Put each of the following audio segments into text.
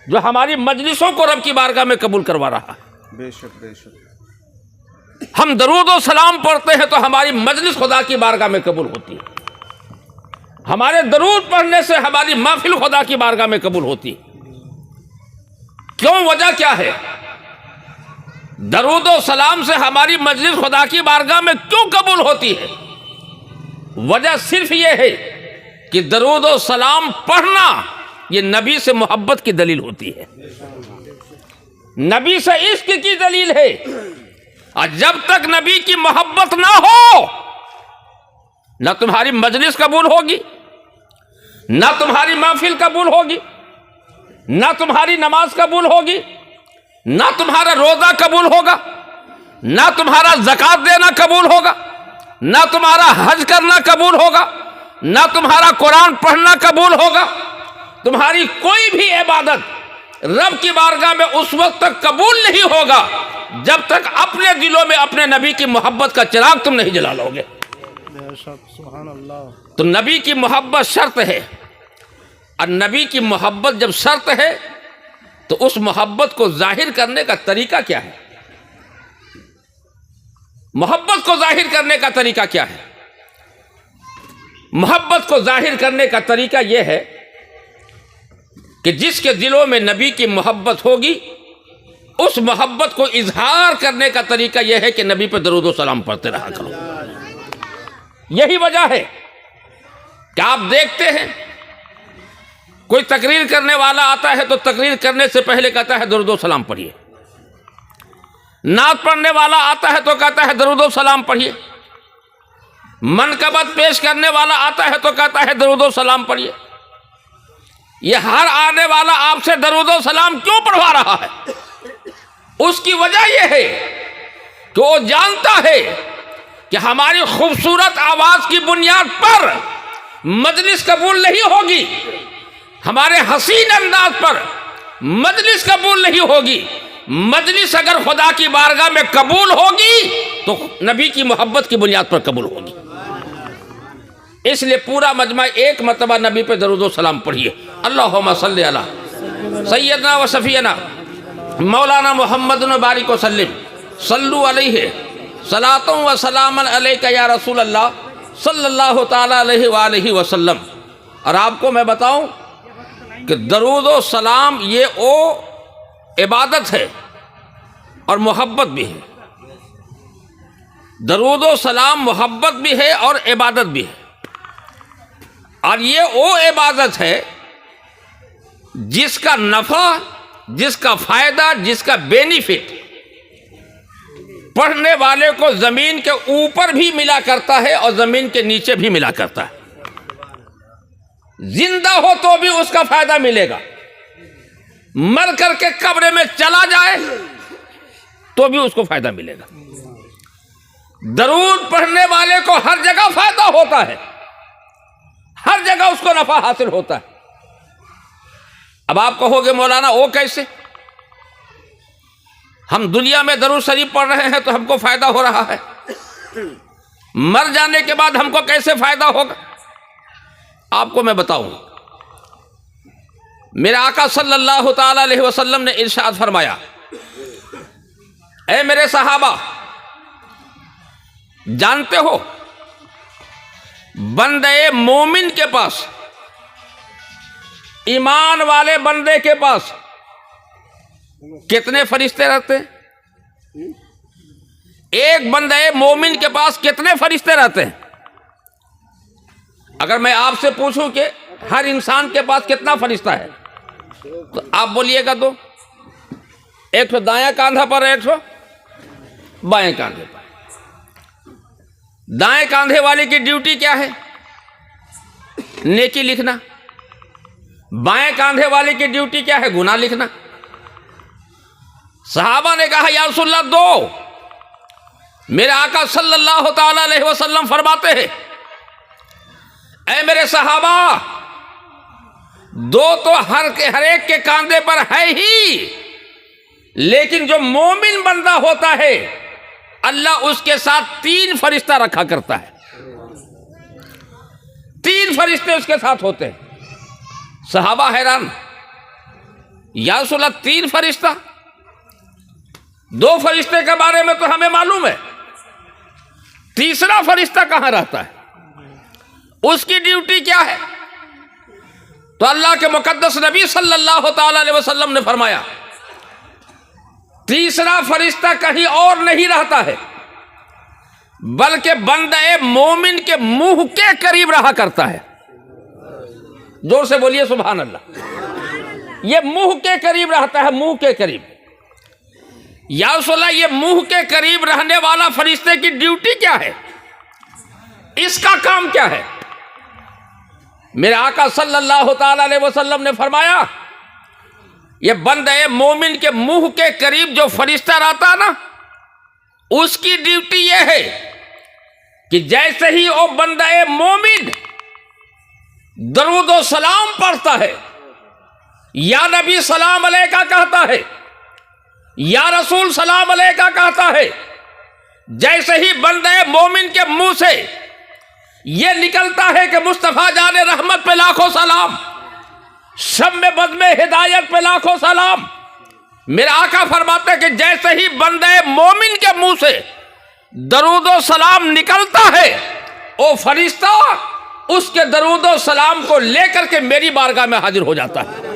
جو ہماری مجلسوں کو رب کی بارگاہ میں قبول کروا رہا ہے۔ بے شک بے شک۔ ہم درود و سلام پڑھتے ہیں تو ہماری مجلس خدا کی بارگاہ میں قبول ہوتی ہے، ہمارے درود پڑھنے سے ہماری محفل خدا کی بارگاہ میں قبول ہوتی ہے۔ کیوں؟ وجہ کیا ہے؟ درود و سلام سے ہماری مجلس خدا کی بارگاہ میں کیوں قبول ہوتی ہے؟ وجہ صرف یہ ہے کہ درود و سلام پڑھنا یہ نبی سے محبت کی دلیل ہوتی ہے، نبی سے عشق کی دلیل ہے، اور جب تک نبی کی محبت نہ ہو نہ تمہاری مجلس قبول ہوگی، نہ تمہاری محفل قبول ہوگی، نہ تمہاری نماز قبول ہوگی، نہ تمہارا روزہ قبول ہوگا، نہ تمہارا زکوٰۃ دینا قبول ہوگا، نہ تمہارا حج کرنا قبول ہوگا، نہ تمہارا قرآن پڑھنا قبول ہوگا۔ تمہاری کوئی بھی عبادت رب کی بارگاہ میں اس وقت تک قبول نہیں ہوگا جب تک اپنے دلوں میں اپنے نبی کی محبت کا چراغ تم نہیں جلا لو گے۔ سبحان اللہ۔ تو نبی کی محبت شرط ہے، اور نبی کی محبت جب شرط ہے تو اس محبت کو ظاہر کرنے کا طریقہ کیا ہے؟ محبت کو ظاہر کرنے کا طریقہ کیا ہے؟ محبت کو ظاہر کرنے کا طریقہ یہ ہے کہ جس کے دلوں میں نبی کی محبت ہوگی اس محبت کو اظہار کرنے کا طریقہ یہ ہے کہ نبی پہ درود و سلام پڑھتے رہا کرو۔ یہی وجہ ہے کہ آپ دیکھتے ہیں کوئی تقریر کرنے والا آتا ہے تو تقریر کرنے سے پہلے کہتا ہے درود و سلام پڑھیے، نعت پڑھنے والا آتا ہے تو کہتا ہے درود و سلام پڑھیے، منقبت پیش کرنے والا آتا ہے تو کہتا ہے درود و سلام پڑھیے۔ یہ ہر آنے والا آپ سے درود و سلام کیوں پڑھوا رہا ہے؟ اس کی وجہ یہ ہے کہ وہ جانتا ہے کہ ہماری خوبصورت آواز کی بنیاد پر مجلس قبول نہیں ہوگی، ہمارے حسین انداز پر مجلس قبول نہیں ہوگی۔ مجلس اگر خدا کی بارگاہ میں قبول ہوگی تو نبی کی محبت کی بنیاد پر قبول ہوگی۔ اس لیے پورا مجمع ایک مرتبہ نبی پہ درود و سلام پڑھیے۔ اللہم صلی علی سیدنا و شفیعنا مولانا محمد بارک وسلم، صلو علیہ صلاۃ و سلام علیک یا رسول اللہ صلی اللہ تعالی علیہ وآلہ وسلم۔ اور آپ کو میں بتاؤں کہ درود و سلام یہ عبادت ہے اور محبت بھی ہے۔ درود و سلام محبت بھی ہے اور عبادت بھی ہے، اور یہ وہ عبادت ہے جس کا نفع، جس کا فائدہ، جس کا بینیفٹ پڑھنے والے کو زمین کے اوپر بھی ملا کرتا ہے اور زمین کے نیچے بھی ملا کرتا ہے۔ زندہ ہو تو بھی اس کا فائدہ ملے گا، مر کر کے قبر میں چلا جائے تو بھی اس کو فائدہ ملے گا۔ درود پڑھنے والے کو ہر جگہ فائدہ ہوتا ہے، ہر جگہ اس کو نفع حاصل ہوتا ہے۔ اب آپ کہو گے مولانا وہ کیسے؟ ہم دنیا میں درود شریف پڑھ رہے ہیں تو ہم کو فائدہ ہو رہا ہے، مر جانے کے بعد ہم کو کیسے فائدہ ہوگا؟ آپ کو میں بتاؤں، میرے آقا صلی اللہ تعالی علیہ وسلم نے ارشاد فرمایا، اے میرے صحابہ، جانتے ہو بندے مومن کے پاس، ایمان والے بندے کے پاس کتنے فرشتے رہتے ہیں؟ ایک بندے مومن کے پاس کتنے فرشتے رہتے ہیں؟ اگر میں آپ سے پوچھوں کہ ہر انسان کے پاس کتنا فرشتہ ہے تو آپ بولیے گا تو ایک سو دایاں کاندھا پر، ایک سو بائیں کاندھے پر۔ دائیں کاندھے والے کی ڈیوٹی کیا ہے؟ نیکی لکھنا۔ بائیں کاندھے والے کی ڈیوٹی کیا ہے؟ گناہ لکھنا۔ صحابہ نے کہا یا رسول اللہ دو۔ میرے آقا صلی اللہ تعالی علیہ وسلم فرماتے ہیں، اے میرے صحابہ، دو تو ہر ایک کے کاندھے پر ہے ہی، لیکن جو مومن بندہ ہوتا ہے اللہ اس کے ساتھ 3 فرشتہ رکھا کرتا ہے، 3 فرشتے اس کے ساتھ ہوتے ہیں۔ صحابہ حیران، یا رسول اللہ 3 فرشتہ؟ 2 فرشتے کے بارے میں تو ہمیں معلوم ہے، تیسرا فرشتہ کہاں رہتا ہے؟ اس کی ڈیوٹی کیا ہے؟ تو اللہ کے مقدس نبی صلی اللہ تعالی علیہ وسلم نے فرمایا تیسرا فرشتہ کہیں اور نہیں رہتا ہے بلکہ بندہ مومن کے منہ کے قریب رہا کرتا ہے۔ زور سے بولیے سبحان اللہ۔ یہ منہ کے قریب رہتا ہے، منہ کے قریب۔ یا رسول اللہ یہ منہ کے قریب رہنے والا فرشتے کی ڈیوٹی کیا ہے؟ اس کا کام کیا ہے؟ میرے آقا صلی اللہ تعالی علیہ وسلم نے فرمایا یہ بندہ مومن کے منہ کے قریب جو فرشتہ رہتا نا، اس کی ڈیوٹی یہ ہے کہ جیسے ہی وہ بندہ مومن درود و سلام پڑھتا ہے، یا نبی سلام علیکہ کہتا ہے، یا رسول سلام علیکہ کہتا ہے، جیسے ہی بندہ مومن کے منہ سے یہ نکلتا ہے کہ مصطفیٰ جان رحمت پہ لاکھوں سلام، شم بزم ہدایت پہ لاکھوں سلام، میرے آقا فرماتے ہیں کہ جیسے ہی بندہ مومن کے منہ سے درود و سلام نکلتا ہے، وہ فرشتہ اس کے درود و سلام کو لے کر کے میری بارگاہ میں حاضر ہو جاتا ہے،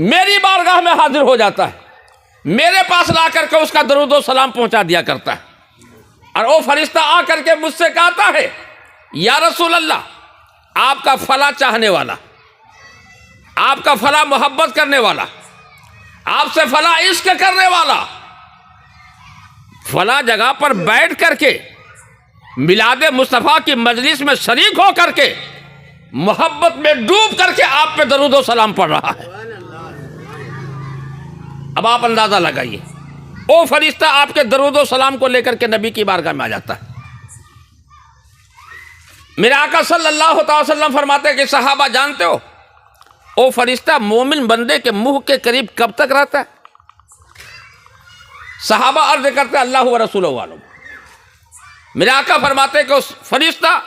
میری بارگاہ میں حاضر ہو جاتا ہے، میرے پاس لا کر کے اس کا درود و سلام پہنچا دیا کرتا ہے۔ اور وہ فرشتہ آ کر کے مجھ سے کہتا ہے یا رسول اللہ آپ کا فلاں چاہنے والا، آپ کا فلاں محبت کرنے والا، آپ سے فلاں عشق کرنے والا فلاں جگہ پر بیٹھ کر کے میلاد مصطفیٰ کی مجلس میں شریک ہو کر کے محبت میں ڈوب کر کے آپ پہ درود و سلام پڑھ رہا ہے۔ اب آپ اندازہ لگائیے، وہ فرشتہ آپ کے درود و سلام کو لے کر کے نبی کی بارگاہ میں آ جاتا ہے۔ میرے آقا صلی اللہ تعالی وسلم فرماتے ہیں کہ صحابہ جانتے ہو وہ فرشتہ مومن بندے کے منہ کے قریب کب تک رہتا ہے؟ صحابہ عرض کرتے ہیں اللہ و رسولہ عالم۔ میرے آقا فرماتے ہیں کہ اس فرشتہ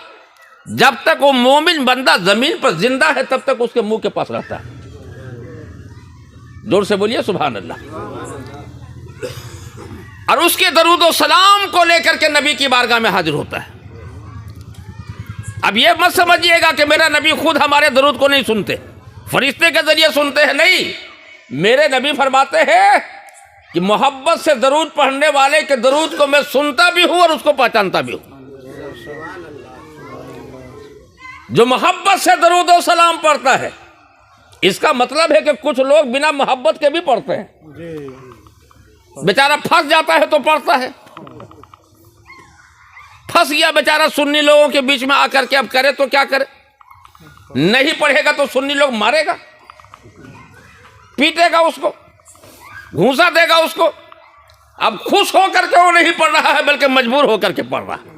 جب تک وہ مومن بندہ زمین پر زندہ ہے تب تک اس کے منہ کے پاس رہتا ہے۔ زور سے بولیے سبحان اللہ۔ اور اس کے درود و سلام کو لے کر کے نبی کی بارگاہ میں حاضر ہوتا ہے۔ اب یہ مت سمجھیے گا کہ میرا نبی خود ہمارے درود کو نہیں سنتے، فرشتے کے ذریعے سنتے ہیں، نہیں، میرے نبی فرماتے ہیں کہ محبت سے درود پڑھنے والے کے درود کو میں سنتا بھی ہوں اور اس کو پہچانتا بھی ہوں۔ جو محبت سے درود و سلام پڑھتا ہے، اس کا مطلب ہے کہ کچھ لوگ بنا محبت کے بھی پڑھتے ہیں، بیچارہ پھنس جاتا ہے تو پڑھتا ہے، پھنس گیا بیچارہ سنی لوگوں کے بیچ میں آ کر کے، اب کرے تو کیا کرے؟ نہیں پڑھے گا تو سنی لوگ مارے گا، پیٹے گا اس کو، گھونسا دے گا اس کو۔ اب خوش ہو کر کے وہ نہیں پڑھ رہا ہے بلکہ مجبور ہو کر کے پڑھ رہا ہے۔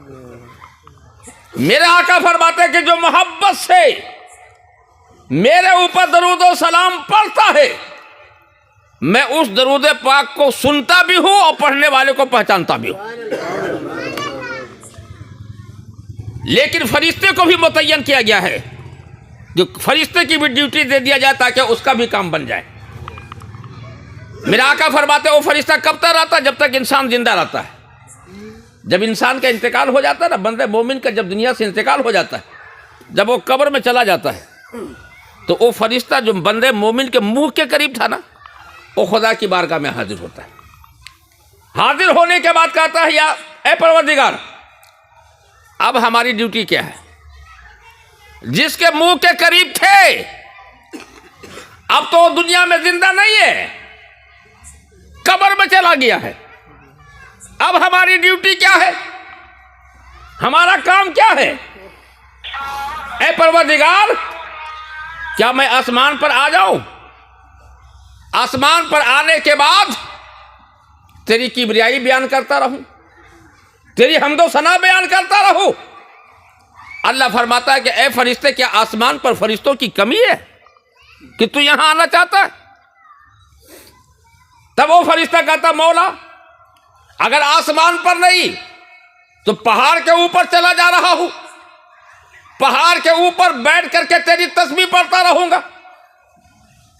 میرے آقا فرماتے ہیں کہ جو محبت سے میرے اوپر درود و سلام پڑھتا ہے، میں اس درود پاک کو سنتا بھی ہوں اور پڑھنے والے کو پہچانتا بھی ہوں۔ لیکن فرشتے کو بھی متعین کیا گیا ہے، جو فرشتے کی بھی ڈیوٹی دے دیا جائے تاکہ اس کا بھی کام بن جائے۔ میرا آقا فرماتے ہیں وہ فرشتہ کب تک رہتا ہے؟ جب تک انسان زندہ رہتا ہے۔ جب انسان کا انتقال ہو جاتا ہے نا، بندے مومن کا جب دنیا سے انتقال ہو جاتا ہے، جب وہ قبر میں چلا جاتا ہے، تو وہ فرشتہ جو بندے مومن کے منہ کے قریب تھا نا، وہ خدا کی بارگاہ میں حاضر ہوتا ہے۔ حاضر ہونے کے بعد کہتا ہے یا اے پروردگار، اب ہماری ڈیوٹی کیا ہے؟ جس کے منہ کے قریب تھے اب تو وہ دنیا میں زندہ نہیں ہے، قبر میں چلا گیا ہے، اب ہماری ڈیوٹی کیا ہے؟ ہمارا کام کیا ہے؟ اے پروردگار، کیا میں آسمان پر آ جاؤں؟ آسمان پر آنے کے بعد تیری کبریائی بیان کرتا رہوں، تیری حمد و ثنا بیان کرتا رہوں؟ اللہ فرماتا ہے کہ اے فرشتے، کیا آسمان پر فرشتوں کی کمی ہے کہ تو یہاں آنا چاہتا ہے؟ تب وہ فرشتہ کہتا مولا، اگر آسمان پر نہیں تو پہاڑ کے اوپر چلا جا رہا ہوں، پہاڑ کے اوپر بیٹھ کر کے تیری تسبیح پڑھتا رہوں گا،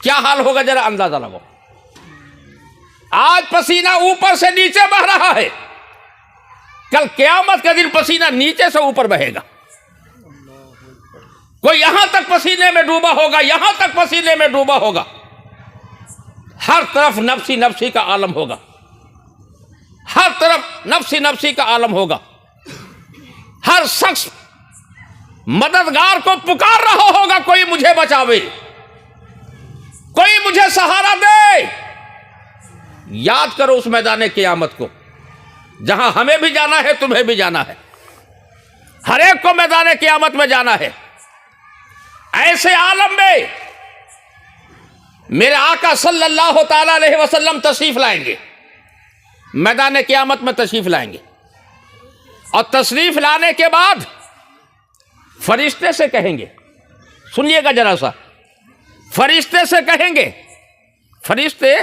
کیا حال ہوگا ذرا اندازہ لگاؤ. آج پسینہ اوپر سے نیچے بہ رہا ہے، کل قیامت کے دن پسینہ نیچے سے اوپر بہے گا. کوئی یہاں تک پسینے میں ڈوبا ہوگا، یہاں تک پسینے میں ڈوبا ہوگا. ہر طرف نفسی نفسی کا عالم ہوگا، ہر طرف نفسی نفسی کا عالم ہوگا. ہر شخص مددگار کو پکار رہا ہوگا، کوئی مجھے بچاوے، کوئی مجھے سہارا دے. یاد کرو اس میدان قیامت کو، جہاں ہمیں بھی جانا ہے، تمہیں بھی جانا ہے، ہر ایک کو میدان قیامت میں جانا ہے. ایسے عالم میں میرے آقا صلی اللہ تعالی علیہ وسلم تشریف لائیں گے، میدان قیامت میں تشریف لائیں گے. اور تشریف لانے کے بعد فرشتے سے کہیں گے، سنیے گا ذرا سا، فرشتے سے کہیں گے، فرشتے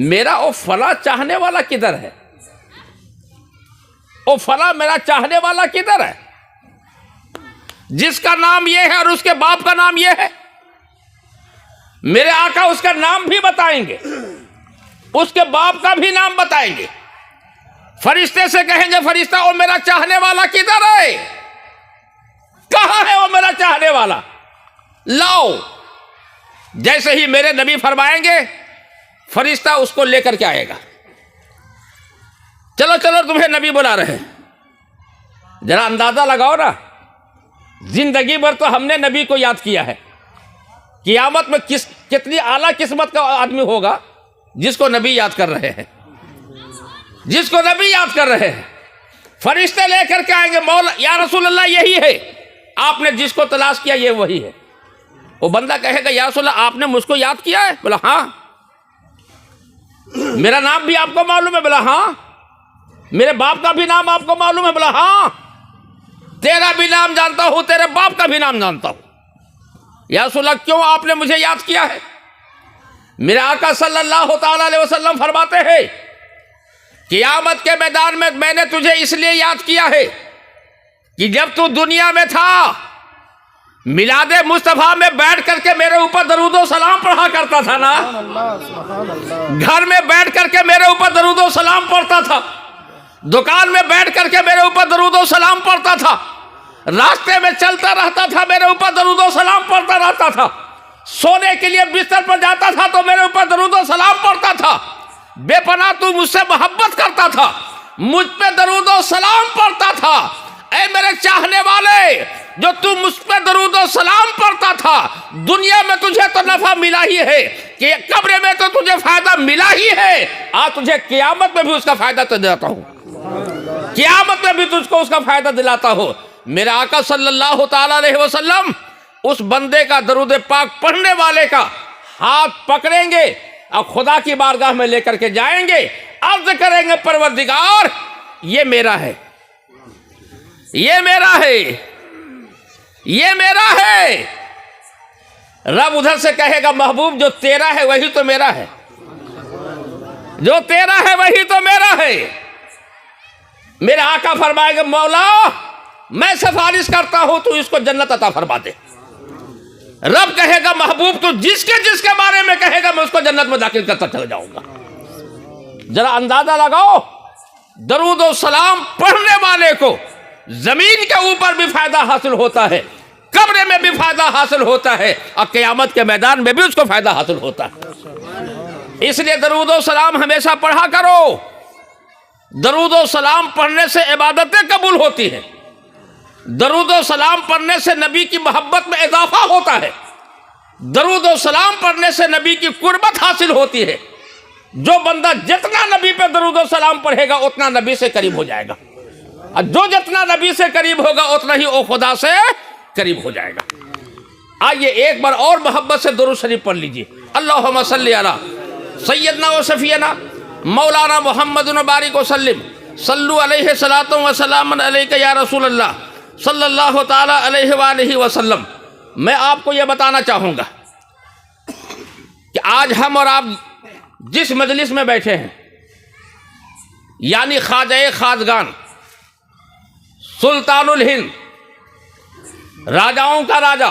میرا او فلاں چاہنے والا کدھر ہے؟ او فلاں میرا چاہنے والا کدھر ہے جس کا نام یہ ہے اور اس کے باپ کا نام یہ ہے؟ میرے آقا اس کا نام بھی بتائیں گے، اس کے باپ کا بھی نام بتائیں گے. فرشتے سے کہیں گے، فرشتہ او میرا چاہنے والا کدھر ہے؟ کہاں ہے وہ میرا چاہنے والا؟ لاؤ. جیسے ہی میرے نبی فرمائیں گے، فرشتہ اس کو لے کر کے آئے گا. چلو چلو تمہیں نبی بلا رہے ہیں. ذرا اندازہ لگاؤ نا، زندگی بھر تو ہم نے نبی کو یاد کیا ہے. قیامت میں کتنی اعلیٰ قسمت کا آدمی ہوگا جس کو نبی یاد کر رہے ہیں، جس کو نبی یاد کر رہے ہیں. فرشتے لے کر کے آئیں گے، مولا یا رسول اللہ یہی ہے، آپ نے جس کو تلاش کیا یہ وہی ہے. وہ بندہ کہے گا، یا رسول اللہ آپ نے مجھ کو یاد کیا ہے؟ بولا ہاں. میرا نام بھی آپ کو معلوم ہے؟ بولا ہاں. میرے باپ کا بھی نام آپ کو معلوم ہے؟ بولا ہاں. تیرا بھی نام جانتا ہوں، تیرے باپ کا بھی نام جانتا ہوں. یا رسول اللہ کیوں آپ نے مجھے یاد کیا ہے؟ میرے آقا صلی اللہ تعالی علیہ وسلم فرماتے ہیں، قیامت کے میدان میں میں نے تجھے اس لیے یاد کیا ہے کہ جب تو دنیا میں تھا میلاد مصطفیٰ میں بیٹھ کر کے میرے اوپر درود و سلام پڑھا کرتا تھا نا، گھر میں بیٹھ کر کے میرے اوپر درود و سلام پڑھتا تھا، دکان میں بیٹھ کر کے میرے اوپر درود و سلام پڑھتا تھا، راستے میں چلتا رہتا تھا میرے اوپر درود و سلام پڑھتا رہتا تھا، سونے کے لیے بستر پر جاتا تھا تو میرے اوپر درود و سلام پڑھتا تھا. بے پناہ تو مجھ سے محبت کرتا تھا، مجھ پہ درود و سلام پڑھتا تھا. اے میرے چاہنے والے، جو تو مجھ پہ درود و سلام پڑھتا تھا، دنیا میں تجھے تو نفع ملا ہی ہے، کہ قبر میں تو تجھے فائدہ ملا ہی ہے، آج تجھے قیامت میں بھی اس کا فائدہ تو دلاتا ہوں، قیامت میں بھی تجھ کو اس کا فائدہ دلاتا ہوں. میرے آقا صلی اللہ تعالی علیہ وسلم اس بندے کا درود پاک پڑھنے والے کا ہاتھ پکڑیں گے اور خدا کی بارگاہ میں لے کر کے جائیں گے، عرض کریں گے پروردگار یہ میرا ہے، یہ میرا ہے، یہ میرا ہے. رب ادھر سے کہے گا، محبوب جو تیرا ہے وہی تو میرا ہے، جو تیرا ہے وہی تو میرا ہے. میرے آقا فرمائے گا، مولا میں سفارش کرتا ہوں تو اس کو جنت عطا فرما دے. رب کہے گا، محبوب تو جس کے بارے میں کہے گا میں اس کو جنت میں داخل کرتا چلا جاؤں گا. ذرا اندازہ لگاؤ، درود و سلام پڑھنے والے کو زمین کے اوپر بھی فائدہ حاصل ہوتا ہے، قبر میں بھی فائدہ حاصل ہوتا ہے، اور قیامت کے میدان میں بھی اس کو فائدہ حاصل ہوتا ہے. اس لیے درود و سلام ہمیشہ پڑھا کرو. درود و سلام پڑھنے سے عبادتیں قبول ہوتی ہیں، درود و سلام پڑھنے سے نبی کی محبت میں اضافہ ہوتا ہے، درود و سلام پڑھنے سے نبی کی قربت حاصل ہوتی ہے. جو بندہ جتنا نبی پہ درود و سلام پڑھے گا اتنا نبی سے قریب ہو جائے گا، اور جو جتنا نبی سے قریب ہوگا اتنا ہی وہ خدا سے قریب ہو جائے گا. آئیے ایک بار اور محبت سے درود شریف پڑھ لیجیے. اللہم صلی علی سیدنا و شفیعنا مولانا محمد بارک وسلم، صلو علیہ صلاۃ و سلام علیک یا رسول اللہ صلی اللہ تعالی علیہ وآلہ وسلم. میں آپ کو یہ بتانا چاہوں گا کہ آج ہم اور آپ جس مجلس میں بیٹھے ہیں، یعنی خواجہ خواجگان، سلطان الہند، راجاؤں کا راجا،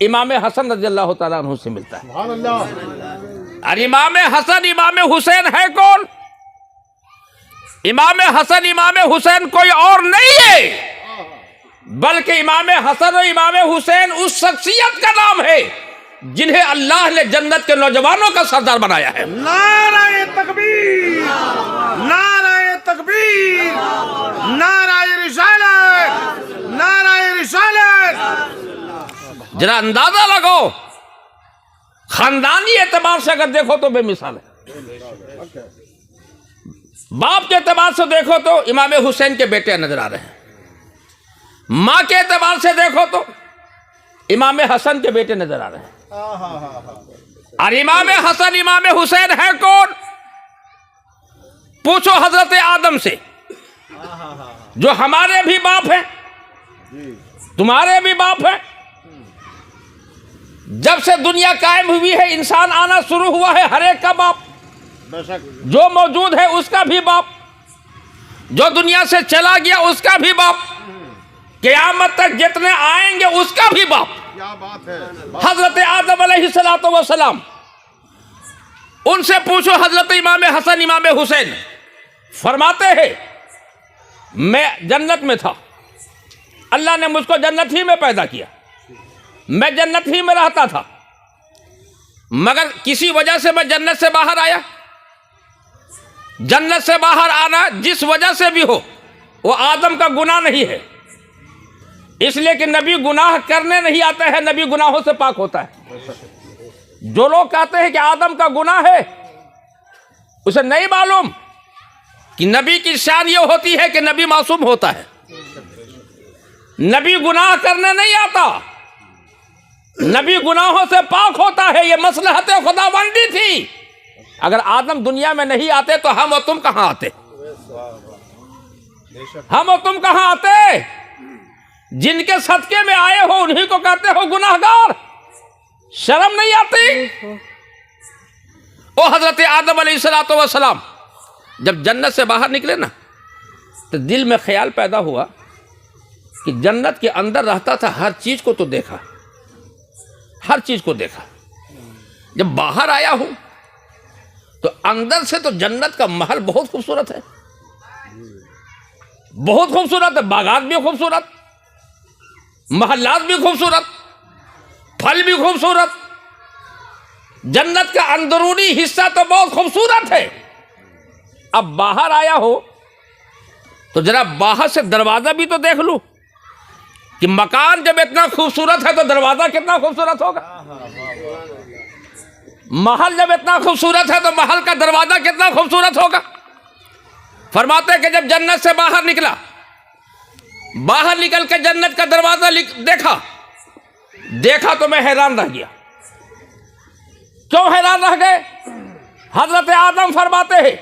امام حسن رضی اللہ تعالیٰ عنہ سے ملتا ہے. سبحان اللہ. اور امام حسن امام حسین ہے کون؟ امام حسن امام حسین کوئی اور نہیں ہے، بلکہ امام حسن اور امام حسین اس شخصیت کا نام ہے جنہیں اللہ نے جنت کے نوجوانوں کا سردار بنایا ہے. نعرہ تکبیر، نعرہ تکبیر، نعرہ رسالت، نعرہ رسالت. ذرا اندازہ لگو، خاندانی اعتبار سے اگر دیکھو تو بے مثال ہے. باپ کے اعتبار سے دیکھو تو امام حسین کے بیٹے نظر آ رہے ہیں، ماں کے اعتبار سے دیکھو تو امام حسن کے بیٹے نظر آ رہے ہیں. اور امام حسن امام حسین ہے کون؟ پوچھو حضرت آدم سے، جو ہمارے بھی باپ ہیں، تمہارے بھی باپ ہیں. جب سے دنیا قائم ہوئی ہے انسان آنا شروع ہوا ہے، ہر ایک کا باپ جو موجود ہے اس کا بھی باپ، جو دنیا سے چلا گیا اس کا بھی باپ، قیامت تک جتنے آئیں گے اس کا بھی باپ. کیا بات ہے. حضرت آدم علیہ السلام، ان سے پوچھو حضرت امام حسن امام حسین فرماتے ہیں میں جنت میں تھا، اللہ نے مجھ کو جنت ہی میں پیدا کیا، میں جنت ہی میں رہتا تھا، مگر کسی وجہ سے میں جنت سے باہر آیا. جنت سے باہر آنا جس وجہ سے بھی ہو وہ آدم کا گناہ نہیں ہے، اس لیے کہ نبی گناہ کرنے نہیں آتے ہیں، نبی گناہوں سے پاک ہوتا ہے. جو لوگ کہتے ہیں کہ آدم کا گناہ ہے، اسے نہیں معلوم کہ نبی کی شان یہ ہوتی ہے کہ نبی معصوم ہوتا ہے. نبی گناہ کرنے نہیں آتا، نبی گناہوں سے پاک ہوتا ہے. یہ مصلحت خداوندی تھی. اگر آدم دنیا میں نہیں آتے تو ہم اور تم کہاں آتے؟ ہم اور تم کہاں آتے؟ جن کے صدقے میں آئے ہو انہی کو کہتے ہو گناہگار. شرم نہیں آتی؟ او حضرت آدم علیہ السلام جب جنت سے باہر نکلے نا تو دل میں خیال پیدا ہوا کہ جنت کے اندر رہتا تھا، ہر چیز کو تو دیکھا، ہر چیز کو دیکھا. جب باہر آیا ہوں تو اندر سے تو جنت کا محل بہت خوبصورت ہے، بہت خوبصورت ہے. باغات بھی خوبصورت، محلات بھی خوبصورت، پھل بھی خوبصورت. جنت کا اندرونی حصہ تو بہت خوبصورت ہے. اب باہر آیا ہو تو ذرا باہر سے دروازہ بھی تو دیکھ لوں کہ مکان جب اتنا خوبصورت ہے تو دروازہ کتنا خوبصورت ہوگا. محل جب اتنا خوبصورت ہے تو محل کا دروازہ کتنا خوبصورت ہوگا. فرماتے ہیں کہ جب جنت سے باہر نکلا، باہر نکل کے جنت کا دروازہ دیکھا تو میں حیران رہ گیا. کیوں حیران رہ گئے؟ حضرت آدم فرماتے ہیں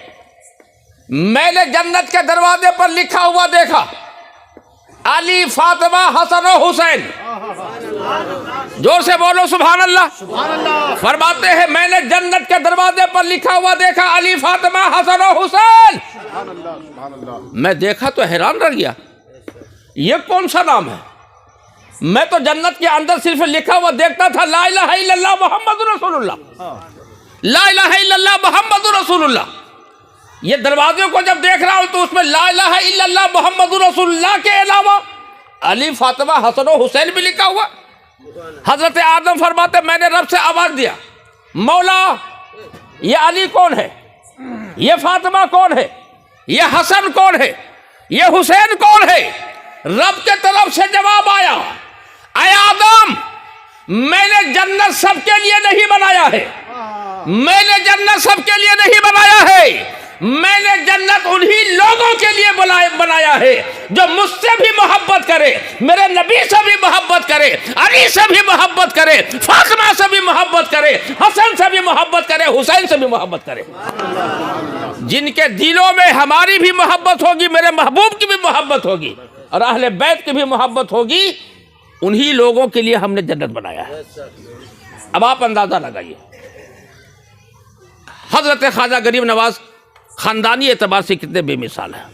میں نے جنت کے دروازے پر لکھا ہوا دیکھا علی، فاطمہ، حسن و حسین. زور سے بولو سبحان اللہ. فرماتے ہیں میں نے جنت کے دروازے پر لکھا ہوا دیکھا علی، فاطمہ، حسن و حسین. میں دیکھا تو حیران رہ گیا، یہ کون سا نام ہے؟ میں تو جنت کے اندر صرف لکھا ہوا دیکھتا تھا لا الہ الا اللہ محمد رسول اللہ، لا الہ الا اللہ محمد رسول اللہ. یہ دروازے کو جب دیکھ رہا ہوں تو اس میں لا الہ الا اللہ محمد رسول اللہ کے علاوہ علی، فاطمہ، حسن و حسین بھی لکھا ہوا. حضرت آدم فرماتے میں نے رب سے آواز دیا مولا یہ علی کون ہے، یہ فاطمہ کون ہے، یہ حسن کون ہے، یہ حسین کون ہے؟ رب کے طرف سے جواب آیا اے آدم میں نے جنت سب کے لیے نہیں بنایا ہے، میں نے جنت سب کے لیے نہیں بنایا ہے، میں نے جنت انہی لوگوں کے لیے بنایا ہے جو مجھ سے بھی محبت کرے، میرے نبی سے بھی محبت کرے، علی سے بھی محبت کرے، فاطمہ سے بھی محبت کرے، حسن سے بھی محبت کرے، حسین سے بھی محبت کرے. جن کے دلوں میں ہماری بھی محبت ہوگی، میرے محبوب کی بھی محبت ہوگی اور اہل بیت کی بھی محبت ہوگی، انہی لوگوں کے لیے ہم نے جنت بنایا ہے. اب آپ اندازہ لگائیے حضرت خواجہ غریب نواز خاندانی اعتبار سے کتنے بے مثال ہیں.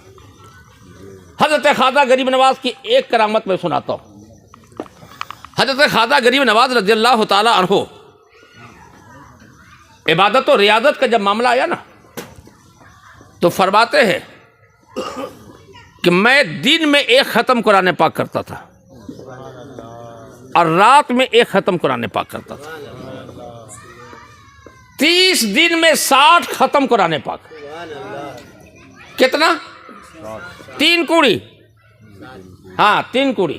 حضرت خواجہ غریب نواز کی ایک کرامت میں سناتا ہوں. حضرت خواجہ غریب نواز رضی اللہ تعالی عنہ عبادت و ریاضت کا جب معاملہ آیا نا تو فرماتے ہیں کہ میں دن میں ایک ختم قرآن پاک کرتا تھا اور رات میں ایک ختم قرآن پاک کرتا تھا 30 دن میں 60 ختم قرآن پاک. کتنا؟ 3 کوڑی. ہاں 3 کوڑی.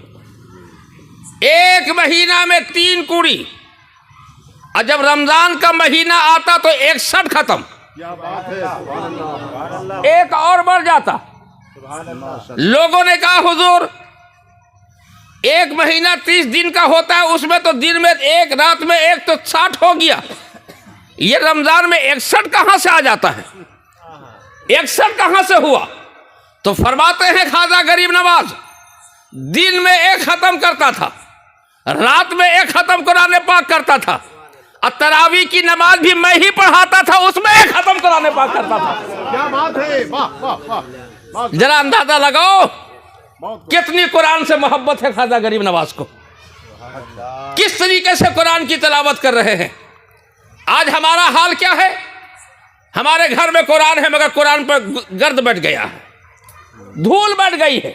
ایک مہینہ میں 3 کوڑی. اور جب رمضان کا مہینہ آتا تو 61 ختم. ایک اور بڑھ جاتا. لوگوں نے کہا حضور ایک مہینہ 30 دن کا ہوتا ہے, اس میں تو دن میں ایک, رات میں ایک, تو 60 ہو گیا. یہ رمضان میں 61 کہاں سے آ جاتا ہے؟ 61 کہاں سے ہوا؟ تو فرماتے ہیں خواجہ غریب نواز دن میں ایک ختم کرتا تھا, رات میں ایک ختم قرآن پاک کرتا تھا, اور تراویح کی نماز بھی میں ہی پڑھاتا تھا, اس میں ایک ختم قرآن پاک کرتا تھا. کیا بات ہے, واہ واہ واہ. ذرا اندازہ لگاؤ کتنی قرآن سے محبت ہے خواجہ غریب نواز کو, کس طریقے سے قرآن کی تلاوت کر رہے ہیں. آج ہمارا حال کیا ہے؟ ہمارے گھر میں قرآن ہے مگر قرآن پر گرد بیٹھ گیا ہے, دھول بیٹھ گئی ہے.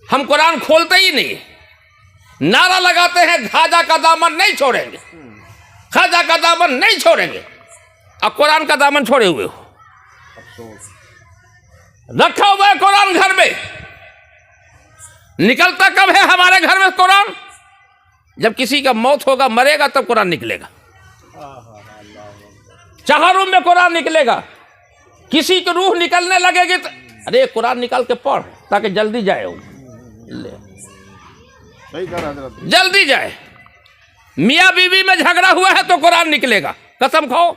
ہم قرآن کھولتے ہی نہیں. نعرہ لگاتے ہیں خواجہ کا دامن نہیں چھوڑیں گے, خواجہ کا دامن نہیں چھوڑیں گے, اب قرآن کا دامن چھوڑے ہوئے ہو. رکھا ہوا ہے قرآن گھر میں, نکلتا کب ہے ہمارے گھر میں قرآن؟ جب کسی کا موت ہوگا, مرے گا, تب قرآن نکلے گا. چہاروں میں قرآن نکلے گا. کسی کی روح نکلنے لگے گی تو ارے قرآن نکال کے پڑھ تاکہ جلدی جائے, جلدی جائے. میاں بیوی میں جھگڑا ہوا ہے تو قرآن نکلے گا. قسم کھاؤ.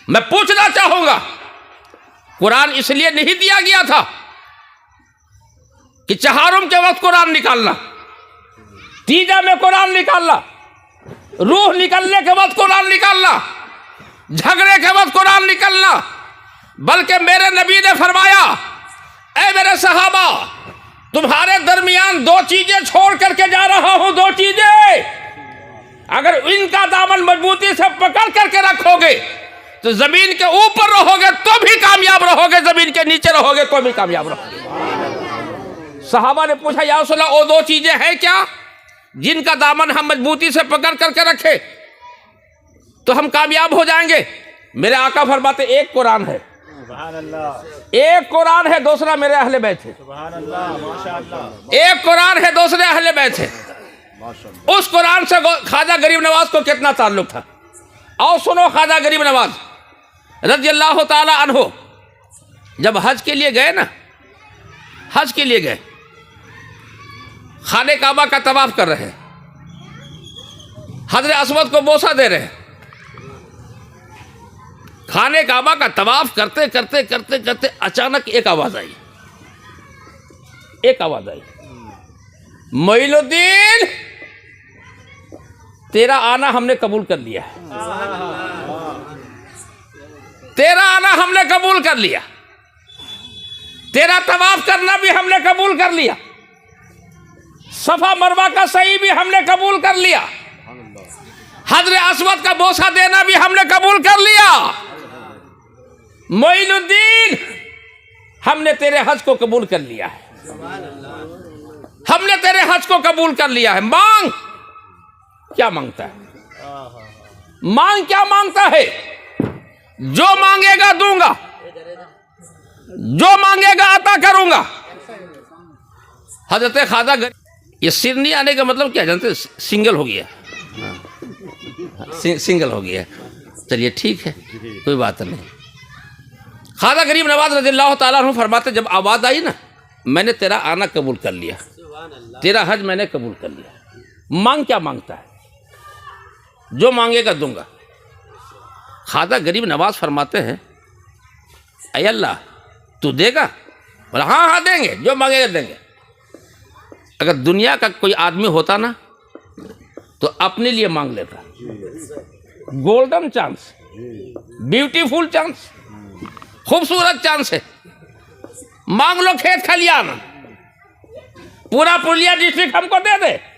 میں پوچھنا چاہوں گا قرآن اس لیے نہیں دیا گیا تھا کہ چہارم کے وقت قرآن نکالنا, تیجا میں قرآن نکالنا, روح نکلنے کے وقت قرآن نکالنا, جھگڑے کے وقت قرآن نکلنا. بلکہ میرے نبی نے فرمایا اے میرے صحابہ تمہارے درمیان 2 چیزیں چھوڑ کر کے جا رہا ہوں. 2 چیزیں اگر ان کا دامن مضبوطی سے پکڑ کر کے رکھو گے تو زمین کے اوپر رہو گے تو بھی کامیاب رہو گے, زمین کے نیچے رہو گے تو بھی کامیاب رہو گے. صحابہ نے پوچھا یا رسول اللہ وہ 2 چیزیں ہیں کیا جن کا دامن ہم مضبوطی سے پکڑ کر کے رکھے تو ہم کامیاب ہو جائیں گے؟ میرے آقا فرماتے ایک قرآن ہے, ایک قرآن ہے, دوسرا میرے اہل بیت ہے. ایک قرآن ہے, دوسرے اہل بیت ہے. اس قرآن سے خواجہ غریب نواز کو کتنا تعلق تھا. اور سنو خواجہ غریب نواز رضی اللہ تعالی عنہ جب حج کے لیے گئے نا, حج کے لیے گئے, خانہ کعبہ کا طواف کر رہے, حضرت اسود کو بوسہ دے رہے. خانہ کعبہ کا طواف کرتے کرتے کرتے کرتے اچانک ایک آواز آئی, ایک آواز آئی, معین الدین تیرا آنا ہم نے قبول کر لیا ہے, تیرا آنا ہم نے قبول کر لیا, تیرا طواف کرنا بھی ہم نے قبول کر لیا, صفا مروہ کا سعی بھی ہم نے قبول کر لیا, حضرت اسود کا بوسہ دینا بھی ہم نے قبول کر لیا. معین الدین ہم نے تیرے حج کو قبول کر لیا ہے, ہم نے تیرے حج کو قبول کر لیا ہے. مانگ. کیا مانگتا ہے؟ مانگ. کیا مانگتا ہے؟ جو مانگے گا دوں گا, جو مانگے گا عطا کروں گا. حضرت خواجہ یہ سر نہیں آنے کا مطلب کیا جانتے؟ سنگل ہو گیا, سنگل ہو گیا. چلیے ٹھیک ہے, کوئی بات نہیں. خواجہ غریب نواز رضی اللہ تعالیٰ عنہ فرماتے جب آواز آئی نا میں نے تیرا آنا قبول کر لیا, تیرا حج میں نے قبول کر لیا. مانگ. کیا مانگتا ہے؟ جو مانگے گا دوں گا. خواجہ غریب نواز فرماتے ہیں اے اللہ تو دے گا؟ بولا ہاں ہاں دیں گے, جو مانگے گا دیں گے. اگر دنیا کا کوئی آدمی ہوتا نا تو اپنے لیے مانگ لیتا. گولڈن چانس, بیوٹیفل چانس, خوبصورت چانس ہے. مانگ لو کھیت کھلیان, پورا پرلیا ڈسٹرکٹ ہم کو دے دے,